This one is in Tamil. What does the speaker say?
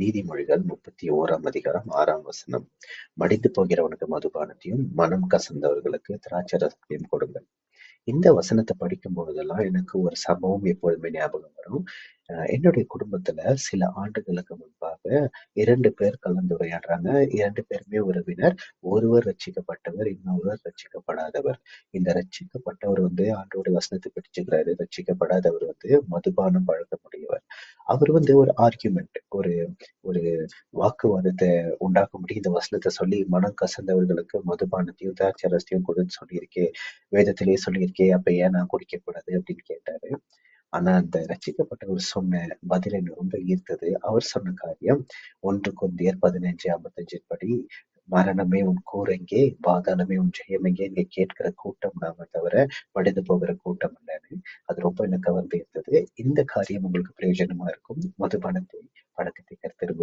நீதிமொழிகள் 31ஆம் அதிகாரம் 6ஆம் வசனம். மடிந்து போகிறவனுக்கு மதுபானத்தையும் மனம் கசந்தவர்களுக்கு திராட்சரசத்தையும் கொடுங்கள். இந்த வசனத்தை படிக்கும் பொழுதெல்லாம் எனக்கு ஒரு சம்பவம் எப்பொழுதுமே ஞாபகம் வரும். என்னுடைய குடும்பத்துல சில ஆண்டுகளுக்கு முன்பாக 2 பேர் கலந்துரையாடுறாங்க. 2 பேருமே உறவினர். ஒருவர் ரட்சிக்கப்பட்டவர், இன்னொருவர் ரட்சிக்கப்படாதவர். இந்த ரட்சிக்கப்பட்டவர் ஆண்டவருடைய வசனத்தை பிடிச்சுக்கிறாரு. ரட்சிக்கப்படாதவர் மதுபானம் பழக்கமுடையவர். அவர் ஒரு ஆர்கியூமெண்ட், ஒரு ஒரு வாக்குவாதத்தை உண்டாக்கும்படி இந்த வசனத்தை சொல்லி, மனம் கசந்தவர்களுக்கு மதுபானத்தையும் திராட்சரசத்தையும் கொடுன்னு சொல்லியிருக்கே, வேதத்திலேயே சொல்லியிருக்கே, அப்ப ஏன் நான் குடிக்கக் கூடாது அப்படின்னு கேட்டாரு. ஆனா அந்த ரட்சிக்கப்பட்டவர் சொன்ன பதில் என்னை ரொம்ப ஈர்த்தது. அவர் சொன்ன காரியம் 1 கொரிந்தியர் 15:55 படி, மரணமே உன் கூரெங்கே, பாதாளமே உன் ஜெயம் எங்கே, இங்க கேட்கிற கூட்டம் நாம தவிர மடிந்து போகிற கூட்டம் இல்லைன்னு. அது ரொம்ப எனக்கு கவர்ந்து இருந்தது. இந்த காரியம் உங்களுக்கு பிரயோஜனமா இருக்கும். மதுபானத்தை பழக்கத்தை கர்த்தர்